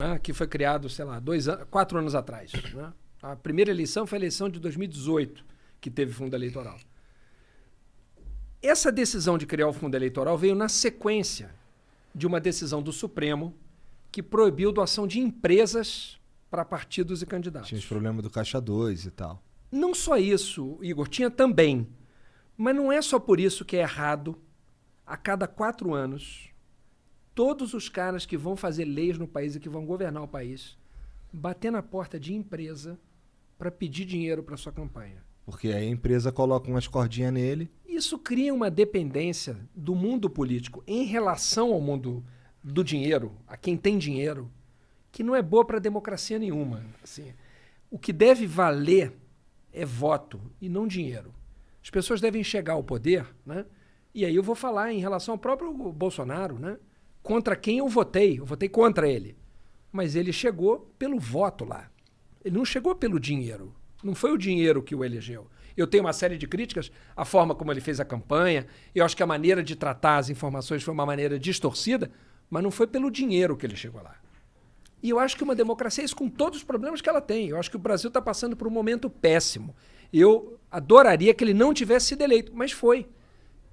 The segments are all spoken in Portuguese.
né, que foi criado, sei lá, 4 anos atrás. Né? A primeira eleição foi a eleição de 2018, que teve fundo eleitoral. Essa decisão de criar o fundo eleitoral veio na sequência de uma decisão do Supremo que proibiu doação de empresas para partidos e candidatos. Tinha os problemas do Caixa 2 e tal. Não só isso, Igor, tinha também. Mas não é só por isso que é errado, a cada 4 anos, todos os caras que vão fazer leis no país e que vão governar o país, bater na porta de empresa para pedir dinheiro para sua campanha. Porque aí a empresa coloca umas cordinhas nele. Isso cria uma dependência do mundo político em relação ao mundo do dinheiro, a quem tem dinheiro, que não é boa para democracia nenhuma. Assim, o que deve valer é voto e não dinheiro. As pessoas devem chegar ao poder, né? E aí eu vou falar em relação ao próprio Bolsonaro, né? Contra quem eu votei contra ele. Mas ele chegou pelo voto lá. Ele não chegou pelo dinheiro. Não foi o dinheiro que o elegeu. Eu tenho uma série de críticas à forma como ele fez a campanha. Eu acho que a maneira de tratar as informações foi uma maneira distorcida, mas não foi pelo dinheiro que ele chegou lá. E eu acho que uma democracia é isso com todos os problemas que ela tem. Eu acho que o Brasil está passando por um momento péssimo. Eu adoraria que ele não tivesse sido eleito, mas foi.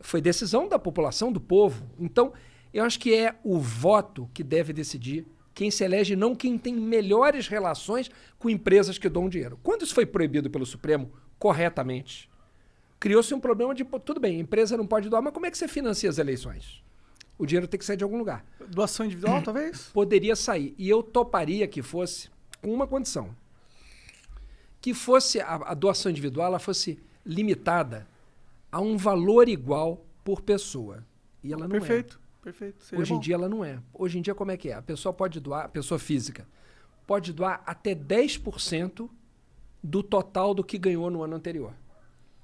Foi decisão da população, do povo. Então, eu acho que é o voto que deve decidir quem se elege, não quem tem melhores relações com empresas que dão dinheiro. Quando isso foi proibido pelo Supremo corretamente, criou-se um problema de, tudo bem, a empresa não pode doar, mas como é que você financia as eleições? O dinheiro tem que sair de algum lugar. Doação individual, talvez? Poderia sair. E eu toparia que fosse com uma condição. Que fosse a doação individual, ela fosse limitada a um valor igual por pessoa. E ela não é. Perfeito. Hoje em dia ela não é. Hoje em dia como é que é? A pessoa pode doar, a pessoa física, pode doar até 10% do total do que ganhou no ano anterior.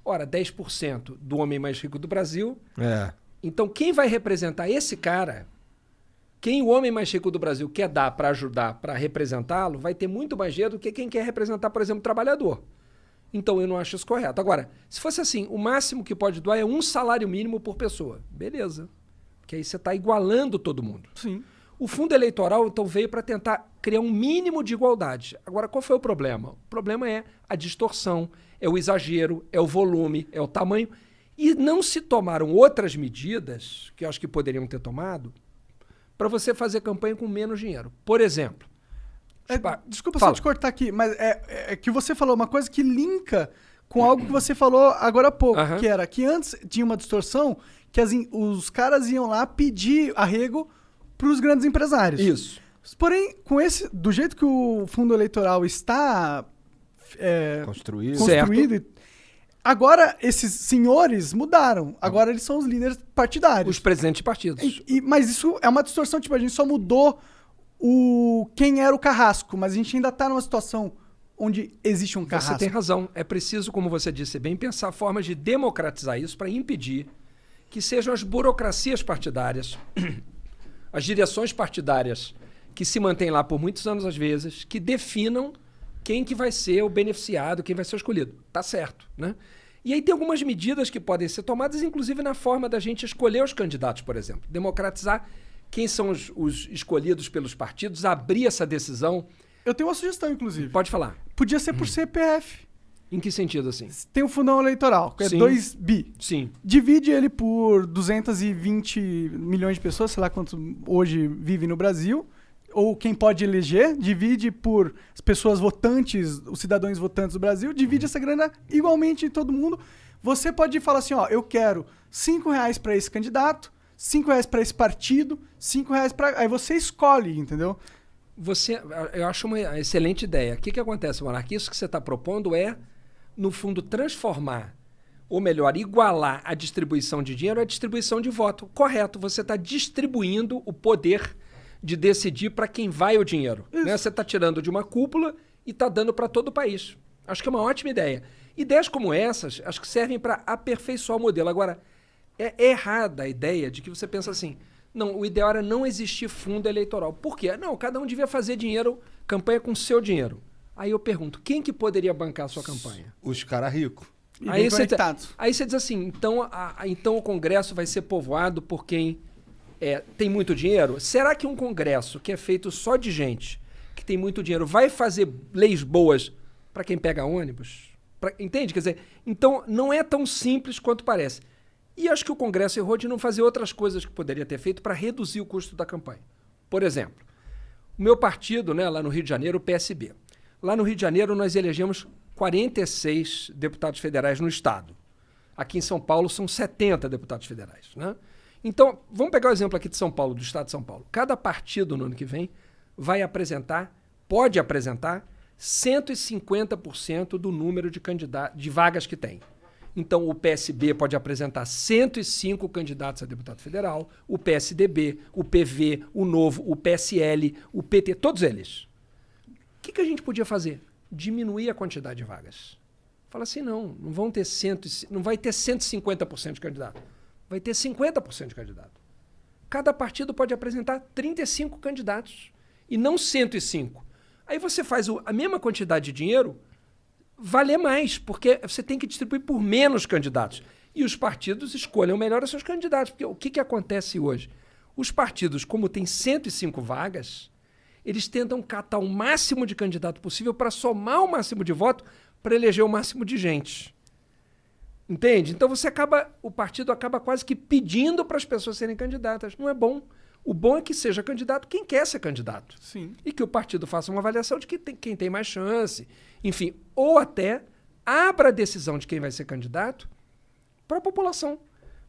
Ora, 10% do homem mais rico do Brasil. É. Então quem vai representar esse cara, quem o homem mais rico do Brasil quer dar para ajudar, para representá-lo, vai ter muito mais dinheiro do que quem quer representar, por exemplo, o trabalhador. Então eu não acho isso correto. Agora, se fosse assim, o máximo que pode doar é 1 salário mínimo por pessoa. Beleza. Porque aí você está igualando todo mundo. Sim. O fundo eleitoral, então, veio para tentar criar um mínimo de igualdade. Agora, qual foi o problema? O problema é a distorção, é o exagero, é o volume, é o tamanho. E não se tomaram outras medidas, que eu acho que poderiam ter tomado, para você fazer campanha com menos dinheiro. Por exemplo... Desculpa só te cortar aqui, mas é que você falou uma coisa que linka com algo que você falou agora há pouco, que era que antes tinha uma distorção que os caras iam lá pedir arrego para os grandes empresários. Isso. Porém, do jeito que o fundo eleitoral está construído, agora esses senhores mudaram. Agora eles são os líderes partidários. Os presidentes de partidos. Mas isso é uma distorção, tipo, a gente só mudou quem era o carrasco, mas a gente ainda está numa situação onde existe um carrasco. Você tem razão. É preciso, como você disse bem, pensar formas de democratizar isso para impedir que sejam as burocracias partidárias, as direções partidárias que se mantêm lá por muitos anos às vezes, que definam quem que vai ser o beneficiado, quem vai ser o escolhido. Tá certo, né? E aí tem algumas medidas que podem ser tomadas, inclusive na forma da gente escolher os candidatos, por exemplo. Democratizar quem são os escolhidos pelos partidos, abrir essa decisão. Eu tenho uma sugestão, inclusive. Pode falar. Podia ser por CPF. Em que sentido, assim? Tem um fundão eleitoral, que é 2 bi. Sim. Divide ele por 220 milhões de pessoas, sei lá quantos hoje vivem no Brasil, ou quem pode eleger, divide por as pessoas votantes, os cidadãos votantes do Brasil, divide essa grana igualmente em todo mundo. Você pode falar assim, ó, eu quero R$5 para esse candidato, R$5 para esse partido, R$5 para... Aí você escolhe, entendeu? Eu acho uma excelente ideia. O que acontece, Monark? Isso que você está propondo é, no fundo, transformar, ou melhor, igualar a distribuição de dinheiro à distribuição de voto. Correto, você está distribuindo o poder de decidir para quem vai o dinheiro. Né? Você está tirando de uma cúpula e está dando para todo o país. Acho que é uma ótima ideia. Ideias como essas, acho que servem para aperfeiçoar o modelo. Agora, é errada a ideia de que você pensa assim, não, o ideal era não existir fundo eleitoral. Por quê? Não, cada um devia fazer campanha com seu dinheiro. Aí eu pergunto, quem que poderia bancar a sua campanha? Os caras ricos. Aí você diz assim, então o Congresso vai ser povoado por quem tem muito dinheiro? Será que um Congresso que é feito só de gente que tem muito dinheiro, vai fazer leis boas para quem pega ônibus? Entende? Quer dizer, então não é tão simples quanto parece. E acho que o Congresso errou de não fazer outras coisas que poderia ter feito para reduzir o custo da campanha. Por exemplo, o meu partido, né, lá no Rio de Janeiro, o PSB. Lá no Rio de Janeiro nós elegemos 46 deputados federais no estado. Aqui em São Paulo são 70 deputados federais, né? Então, vamos pegar o exemplo aqui de São Paulo, do estado de São Paulo. Cada partido no ano que vem pode apresentar 150% do número de vagas que tem. Então, o PSB pode apresentar 105 candidatos a deputado federal, o PSDB, o PV, o Novo, o PSL, o PT, todos eles. O que a gente podia fazer? Diminuir a quantidade de vagas. Fala assim, não vai ter 150% de candidato. Vai ter 50% de candidato. Cada partido pode apresentar 35 candidatos e não 105. Aí você faz a mesma quantidade de dinheiro valer mais, porque você tem que distribuir por menos candidatos. E os partidos escolham melhor os seus candidatos. Porque o que acontece hoje? Os partidos, como tem 105 vagas, eles tentam catar o máximo de candidato possível para somar o máximo de voto para eleger o máximo de gente. Entende? Então o partido acaba quase que pedindo para as pessoas serem candidatas. Não é bom. O bom é que seja candidato quem quer ser candidato. Sim. E que o partido faça uma avaliação de quem tem mais chance. Enfim, ou até abra a decisão de quem vai ser candidato para a população.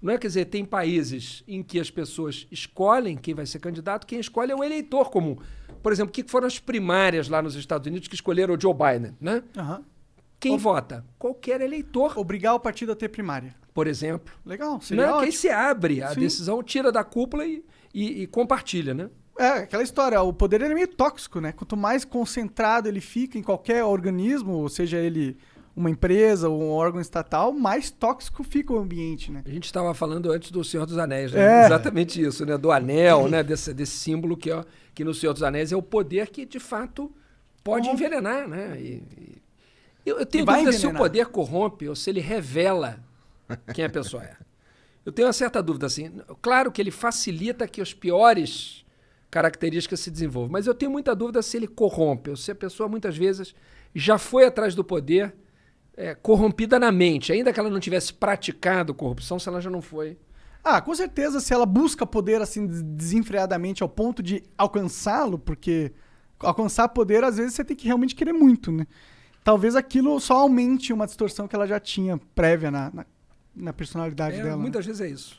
Não é? Quer dizer, tem países em que as pessoas escolhem quem vai ser candidato, quem escolhe é o eleitor comum. Por exemplo, o que foram as primárias lá nos Estados Unidos que escolheram o Joe Biden, né? Uhum. Quem vota? Qualquer eleitor. Obrigar o partido a ter primária. Por exemplo. Legal, seria Não, ótimo. que aí se abre a Sim. decisão, tira da cúpula e compartilha, né? É, aquela história, o poder ele é meio tóxico, né? Quanto mais concentrado ele fica em qualquer organismo, seja ele uma empresa ou um órgão estatal, mais tóxico fica o ambiente, né? A gente estava falando antes do Senhor dos Anéis, né? É. Exatamente isso, né? Do anel, né? Desse símbolo que no Senhor dos Anéis é o poder que, de fato, pode envenenar, né? Eu tenho dúvida se o poder corrompe ou se ele revela quem a pessoa é. Eu tenho uma certa dúvida, assim. Claro que ele facilita que as piores características se desenvolvam, mas eu tenho muita dúvida se ele corrompe, ou se a pessoa, muitas vezes, já foi atrás do poder corrompida na mente, ainda que ela não tivesse praticado corrupção, se ela já não foi. Ah, com certeza, se ela busca poder assim desenfreadamente ao ponto de alcançá-lo, porque alcançar poder, às vezes, você tem que realmente querer muito, né? Talvez aquilo só aumente uma distorção que ela já tinha prévia na personalidade dela. Muitas vezes é isso.